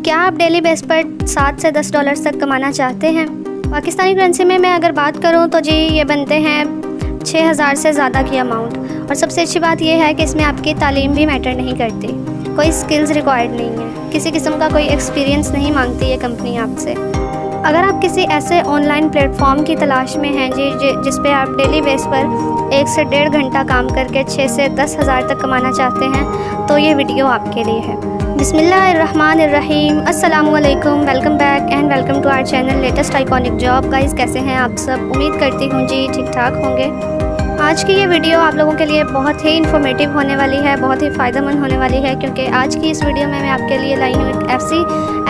क्या आप daily base पर 7 से 10 डॉलर्स तक कमाना चाहते हैं? पाकिस्तानी करेंसी में मैं अगर बात करूं तो जी ये बनते हैं 6000 से ज़्यादा की अमाउंट। और सबसे अच्छी बात यह है कि इसमें आपकी तालीम भी मैटर नहीं करती, कोई स्किल्स रिक्वायर्ड नहीं है, किसी किस्म का कोई एक्सपीरियंस नहीं मांगती ये कंपनी आपसे। अगर आप किसी ऐसे ऑनलाइन प्लेटफॉर्म की तलाश में हैं जी जिस पे आप डेली बेस पर 1 से 1.5 घंटा काम करके 6 से 10 हज़ार तक कमाना चाहते हैं तो ये वीडियो आपके लिए है। बिस्मिल्लाहिर्रहमानिर्रहीम, अस्सलामुअलैकुम, welcome back and welcome to our channel latest iconic job. Guys, कैसे हैं आप सब? उम्मीद करती हूँ जी ठीक ठाक होंगे। आज की ये वीडियो आप लोगों के लिए बहुत ही इन्फॉर्मेटिव होने वाली है, बहुत ही फ़ायदेमंद होने वाली है, क्योंकि आज की इस वीडियो में मैं आपके लिए लाई हूँ एक ऐसी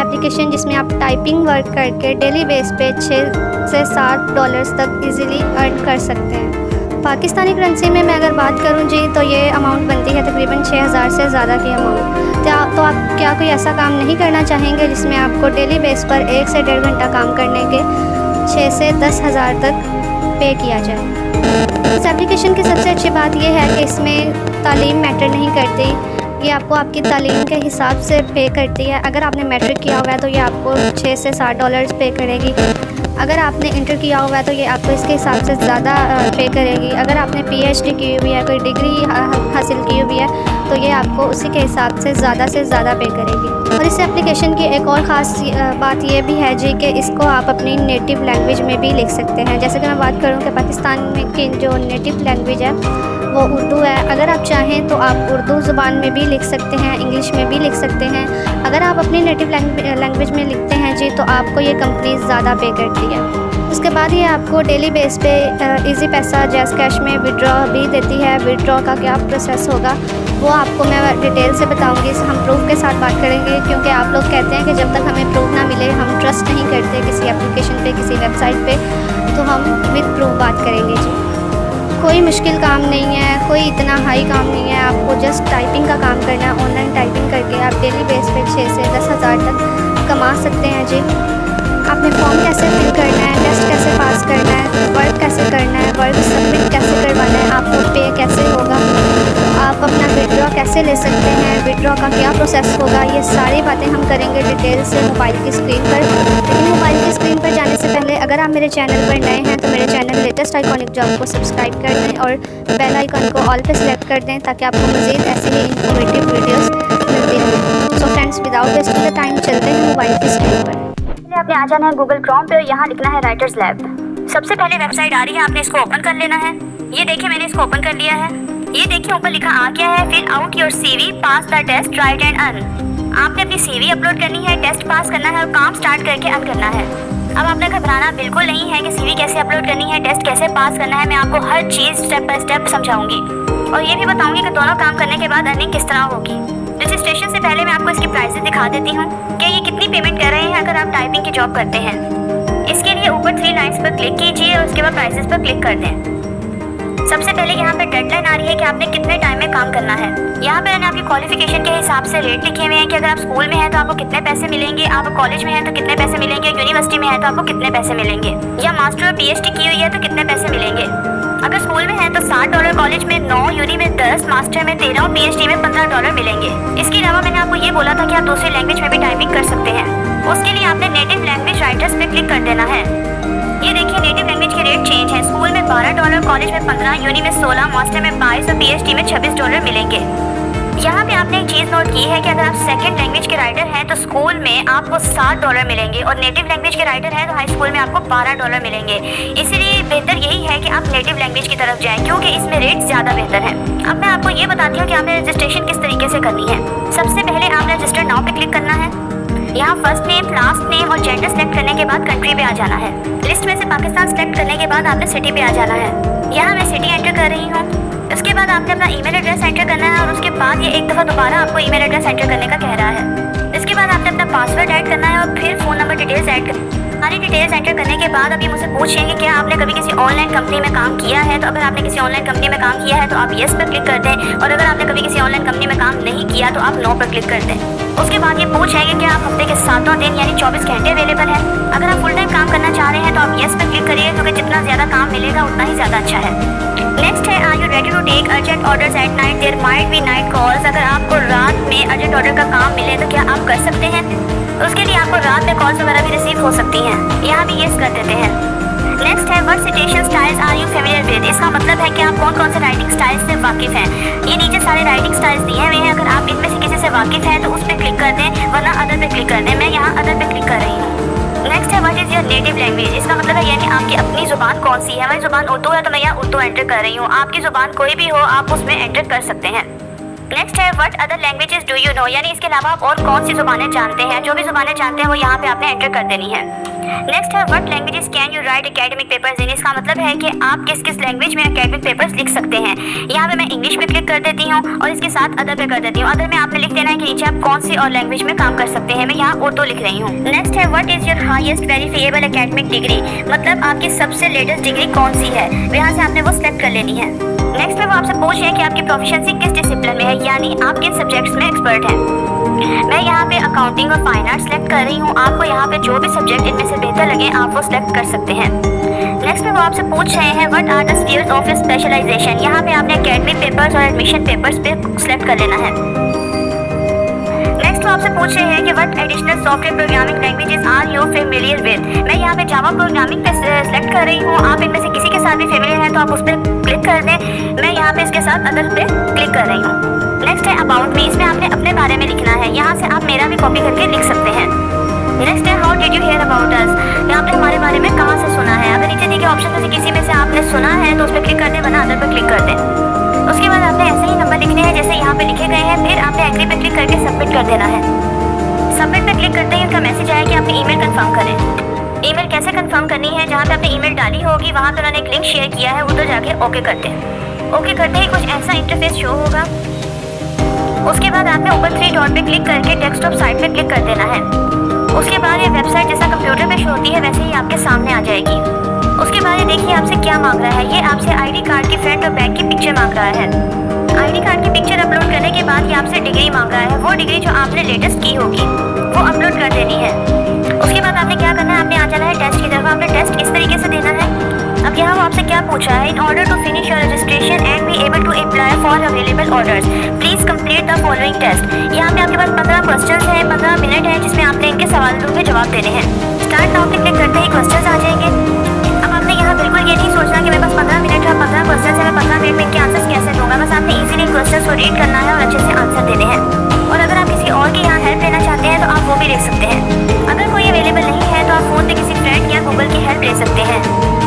एप्लीकेशन जिसमें आप टाइपिंग वर्क करके डेली बेस पे 6 से 7 डॉलर्स तक इजीली अर्न कर सकते हैं। पाकिस्तानी करेंसी में मैं अगर बात करूं जी तो ये अमाउंट बनती है तकरीबन 6000 से ज़्यादा की अमाउंट। तो आप क्या कोई ऐसा काम नहीं करना चाहेंगे जिसमें आपको डेली बेस पर 1 से 1.5 घंटा काम करने के 6 से 10 हज़ार तक पे किया जाए? इस एप्लीकेशन की सबसे अच्छी बात यह है कि इसमें तालीम मैटर नहीं करती, ये आपको आपकी तालीम के हिसाब से पे करती है। अगर आपने मैट्रिक किया हुआ है तो ये आपको 6 से 7 डॉलर्स पे करेगी। अगर आपने इंटर किया हुआ है तो ये आपको इसके हिसाब से ज़्यादा पे करेगी। अगर आपने PhD की हुई है, कोई डिग्री हासिल की हुई है, तो ये आपको उसी के हिसाब से ज़्यादा पे करेगी। और इस एप्लीकेशन की एक और ख़ास बात ये भी है जी कि इसको आप अपनी नेटिव लैंग्वेज में भी लिख सकते हैं। जैसे कि मैं बात करूँ कि पाकिस्तान में की जो नेटिव लैंग्वेज है वो उर्दू है। अगर आप चाहें तो आप उर्दू ज़ुबान में भी लिख सकते हैं, इंग्लिश में भी लिख सकते हैं। अगर आप अपनी नेटिव लैंग्वेज में लिखते हैं जी तो आपको ये कंपनी ज़्यादा पे करती है। उसके बाद ये आपको डेली बेस पे इजी पैसा जैज़ कैश में विड्रॉ भी देती है। विड्रॉ का क्या प्रोसेस होगा वो आपको मैं डिटेल से बताऊंगी, हम प्रूफ के साथ बात करेंगे, क्योंकि आप लोग कहते हैं कि जब तक हमें प्रूफ ना मिले हम ट्रस्ट नहीं करते किसी एप्लीकेशन पे, किसी वेबसाइट पे, तो हम विद प्रूफ बात करेंगे जी। कोई मुश्किल काम नहीं है, कोई इतना हाई काम नहीं है, आपको जस्ट टाइपिंग का काम करना है। ऑनलाइन टाइपिंग करके आप डेली बेस पे 6 से 10 हज़ार तक कमा सकते हैं जी। आपने फॉर्म कैसे फिल करना है, टेस्ट कैसे पास करना है, वर्क कैसे करना है, वर्क सबमिट कैसे करवाना है, आपको पे कैसे होगा, आप अपना विड्रॉ कैसे ले सकते हैं, विड्रॉ का क्या प्रोसेस होगा, ये सारी बातें हम करेंगे डिटेल से मोबाइल की स्क्रीन पर। लेकिन मोबाइल की स्क्रीन पर जाने से पहले अगर आप मेरे चैनल पर नए हैं तो मेरे चैनल लेटेस्ट आइकॉनिक जॉब को सब्सक्राइब कर दें और बेल आइकन को ऑल पे सेलेक्ट कर दें ताकि आपको मज़ीद ऐसी ही इंफॉर्मेटिव वीडियोस मिलती रहें। So friends, without wasting the time चलते हैं मोबाइल की स्क्रीन पर। आपने आ जाना है गूगल क्रोम पे और यहाँ लिखना है राइटर्स लैब। सबसे पहले वेबसाइट आ रही है, आपने इसको ओपन कर लेना है। ये देखिए मैंने इसको ओपन कर लिया है। ये देखिए ऊपर लिखा आ गया है fill out your CV, pass the test, write and earn. आपने अपनी CV अपलोड करनी है, टेस्ट पास करना है और काम स्टार्ट करके अर्न करना है। अब आपने घबराना बिल्कुल नहीं है कि CV कैसे अपलोड करनी है, टेस्ट कैसे पास करना है। मैं आपको हर चीज़ स्टेप बाय स्टेप समझाऊंगी और ये भी बताऊंगी कि दोनों काम करने के बाद अर्निंग किस तरह होगी। रजिस्ट्रेशन से पहले मैं आपको इसकी प्राइसेस दिखा देती हूँ कि ये कितनी पेमेंट कर रहे हैं अगर आप टाइपिंग की जॉब करते हैं। इसके लिए ऊपर 3 लाइन्स पर क्लिक कीजिए और उसके बाद प्राइसेस पर क्लिक कर दें। सबसे पहले यहाँ पे डेडलाइन आ रही है कि आपने कितने टाइम में काम करना है। यहाँ पे मैंने आपकी क्वालिफिकेशन के हिसाब से रेट लिखे हुए हैं कि अगर आप स्कूल में हैं तो आपको कितने पैसे मिलेंगे, आप कॉलेज में हैं तो कितने पैसे मिलेंगे, यूनिवर्सिटी में है तो आपको कितने पैसे मिलेंगे, या मास्टर और PhD की हुई है तो कितने पैसे मिलेंगे। अगर स्कूल में है तो $60, कॉलेज में 9, यूनी में 10, मास्टर में 13 और PhD में $15 मिलेंगे। इसके अलावा मैंने आपको ये बोला था कि आप दूसरी लैंग्वेज में भी टाइपिंग कर सकते हैं। उसके लिए आपने नेटिव लैंग्वेज राइटर्स पे क्लिक कर देना है। ये देखिए नेटिव लैंग्वेज के रेट चेंज है। स्कूल में $12, कॉलेज में 15, यूनी में 16, मास्टर में 22 और PhD में $26 मिलेंगे। यहाँ पे आपने एक चीज़ नोट की है कि अगर आप सेकंड लैंग्वेज के राइटर हैं तो स्कूल में आपको $7 मिलेंगे और नेटिव लैंग्वेज के राइटर हैं तो हाई स्कूल में आपको $12 मिलेंगे। इसीलिए बेहतर यही है कि आप नेटिव लैंग्वेज की तरफ जाएं क्योंकि इसमें रेट ज़्यादा बेहतर है। अब मैं आपको ये बताती हूँ कि आपने रजिस्ट्रेशन किस तरीके से करनी है। सबसे पहले आपने रजिस्टर नाउ पे क्लिक करना है। यहाँ फर्स्ट नेम, लास्ट नेम और जेंडर सेलेक्ट करने के बाद कंट्री पे आ जाना है। लिस्ट में से पाकिस्तान सेलेक्ट करने के बाद आपने सिटी पे आ जाना है। यहाँ मैं सिटी एंटर कर रही हूँ। उसके बाद आपने अपना ईमेल एड्रेस एंटर करना है और उसके बाद ये एक दफ़ा दोबारा आपको ईमेल एड्रेस एंटर करने का कह रहा है। इसके बाद आपने अपना पासवर्ड ऐड करना है और फिर फ़ोन नंबर डिटेल्स ऐड करना। सारी डिटेल्स एंटर करने के बाद अभी मुझसे पूछेंगे क्या आपने कभी किसी ऑनलाइन कंपनी में काम किया है। तो अगर आपने किसी ऑनलाइन कंपनी में काम किया है तो आप येस पर क्लिक कर दें और अगर आपने कभी किसी ऑनलाइन कंपनी में काम नहीं किया तो आप नो पर क्लिक कर दें। उसके बाद ये पूछेंगे कि आप हफ्ते के 7 दिन यानी 24 घंटे अवेलेबल है। अगर आप फुल टाइम काम करना चाह रहे हैं तो आप येस पर क्लिक करिए क्योंकि जितना ज़्यादा काम मिलेगा उतना ही ज़्यादा अच्छा है। नेक्स्ट है are you ready to take urgent orders at night, there might be night calls. अगर आपको रात में अर्जेंट ऑर्डर का काम मिले तो क्या आप कर सकते हैं। उसके लिए आपको रात में कॉल्स वगैरह भी रिसीव हो सकती हैं। यहाँ भी येस कर देते हैं। नेक्स्ट है what citation styles are you familiar with. इसका मतलब है कि आप कौन कौन से राइटिंग स्टाइल से वाकिफ हैं। ये नीचे सारे राइटिंग स्टाइल्स दिए हुए हैं, अगर आप इनमें से किसी से वाकिफ हैं तो उस पर क्लिक कर दें, वरना अदर पे क्लिक कर दें। मैं यहाँ अदर पे क्लिक कर रही हूँ। नेक्स्ट है what is your native language. इसका मतलब है यानी आपकी अपनी जुबान कौन सी है। हमारी जुबान उर्दू है तो मैं यहाँ उर्दू एंटर कर रही हूँ। आपकी जुबान कोई भी हो आप उसमें एंटर कर सकते हैं। नेक्स्ट है what other languages do you know, यानी इसके अलावा आप और कौन सी जुबानें जानते हैं। जो भी जुबानें जानते हैं वो यहाँ पे आपने एंटर कर देनी है। नेक्स्ट है what languages can you right academic papers इन। इसका मतलब है कि आप किस किस लैंग्वेज में एकेडमिक पेपर्स लिख सकते हैं। यहाँ पे मैं इंग्लिश में क्लिक कर देती हूँ और इसके साथ अदर पे कर देती हूँ। अदर में आपने लिख देना है कि नीचे आप कौन सी और लैंग्वेज में काम कर सकते हैं। मैं यहाँ उर्दू लिख रही हूँ। नेक्स्ट है what is your highest verifiable academic degree, मतलब आपकी सबसे लेटेस्ट डिग्री कौन सी है। यहाँ से आपने वो सिलेक्ट कर लेनी है। नेक्स्ट में वो आपसे पूछ रहे हैं कि आपकी प्रोफिशिएंसी किस डिसिप्लिन में है, यानी आप किन सब्जेक्ट्स में एक्सपर्ट हैं। मैं यहाँ पे अकाउंटिंग और फाइन आर्ट सेलेक्ट कर रही हूँ। आपको यहाँ पे जो भी सब्जेक्ट इनमें से बेहतर लगे आप वो सिलेक्ट कर सकते हैं। नेक्स्ट में वो आपसे पूछ रहे हैं what are the spheres of your specialization. यहाँ पे आपने एकेडमिक पेपर्स और एडमिशन पेपर्स पे सिलेक्ट कर लेना है। नेक्स्ट वो आपसे पूछ रहे हैं कि what additional software programming languages are you familiar with. मैं यहाँ पे जावा प्रोग्रामिंग पे सिलेक्ट कर रही हूँ। आप इनमें से किसी के साथ भी फेमिलियर हैं तो आप उस पर क्लिक कर दें। मैं यहाँ पे इसके साथ अदर पे क्लिक कर रही हूँ। नेक्स्ट है अबाउट मी, इसमें आपने अपने बारे में लिखना है। यहाँ से आप मेरा भी कॉपी करके लिख सकते हैं। नेक्स्ट है how did you here about us, यहाँ पे हमारे बारे में कहाँ से सुना है। अगर नीचे दिए गए ऑप्शन में से किसी में से आपने सुना है तो उस पर क्लिक कर दें, वरना अदर पर क्लिक कर दें। उसके बाद आपने ऐसे ही नंबर लिखने हैं जैसे यहाँ पे लिखे गए हैं। फिर आपने एग्री पे क्लिक करके सबमिट कर देना है। सबमिट पे क्लिक करते ही उनका मैसेज आया कि आपने ईमेल कंफर्म करें। ईमेल कैसे कंफर्म करनी है, जहाँ पे आपने ईमेल डाली होगी वहाँ पे उन्होंने एक लिंक शेयर किया है, उधर जाके ओके करते हैं। ओके करते ही कुछ ऐसा इंटरफेस शो होगा। उसके बाद आपने ऊपर 3 डॉट पे क्लिक करके डेस्कटॉप साइट पे क्लिक कर देना है। उसके बाद ये वेबसाइट जैसा कंप्यूटर पे शो होती है वैसे ही आपके सामने आ जाएगी। उसके बाद ये देखिए आपसे क्या मांग रहा है। ये आपसे आईडी कार्ड की फ्रंट और बैक की पिक्चर मांग रहा है। आईडी कार्ड की पिक्चर अपलोड करने के बाद ये आपसे डिग्री मांग रहा है। वो डिग्री जो आपने लेटेस्ट की होगी वो अपलोड कर देनी है। उसके बाद आपने क्या करना है, आपने आ जाना है टेस्ट की तरफ। आपने टेस्ट किस तरीके से देना है। अब यहाँ वो आपसे क्या पूछा है, in order to finish your registration and be able to apply for available orders please complete the following test. यहाँ पे आपके पास 15 क्वेश्चंस हैं, 15 मिनट है जिसमें आपने इनके सवालों के जवाब देने हैं। स्टार्ट नाउ पे क्लिक करते ही क्वेश्चंस आ जाएंगे। अब आपने यहाँ बिल्कुल ये नहीं सोचना कि मेरे पास 15 मिनट है, 15 क्वेश्चंस है, मैं 15 मिनट में इनके आंसर्स कैसे दूंगा। बस आपने इजीली क्वेश्चंस को रीड करना है और अच्छे से आंसर देने हैं। और अगर आप किसी और की यहाँ हेल्प लेना चाहते हैं तो आप वो भी ले सकते हैं। अगर कोई अवेलेबल नहीं है तो आप फोन पे किसी फ्रेंड या गूगल की हेल्प ले सकते हैं।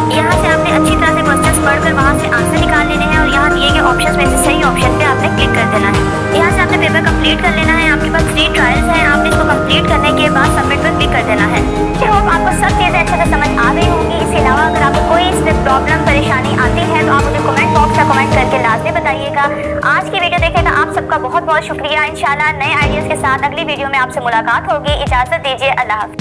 यहाँ से आपने अच्छी तरह से क्वेश्चंस पढ़कर वहाँ से आंसर निकाल लेने हैं और यहाँ दिए गए ऑप्शंस में से सही ऑप्शन पे आपने क्लिक कर देना है। यहाँ से आपने पेपर कंप्लीट कर लेना है। आपके पास 3 ट्रायल्स हैं, आपने इसको कंप्लीट करने के बाद सबमिट पर क्लिक कर देना है। आई होप आपको सब चीज़ें अच्छे से समझ आ गई होंगी। इसके अलावा अगर आपको कोई इसमें प्रॉब्लम परेशानी आती है तो आप मुझे कमेंट बॉक्स में कमेंट करके लाजमी बताइएगा। आज की वीडियो देखने का आप सबका बहुत बहुत शुक्रिया। इंशाल्लाह नए आइडियाज़ के साथ अगली वीडियो में आपसे मुलाकात होगी। इजाज़त दीजिए, अल्लाह हाफ़िज़।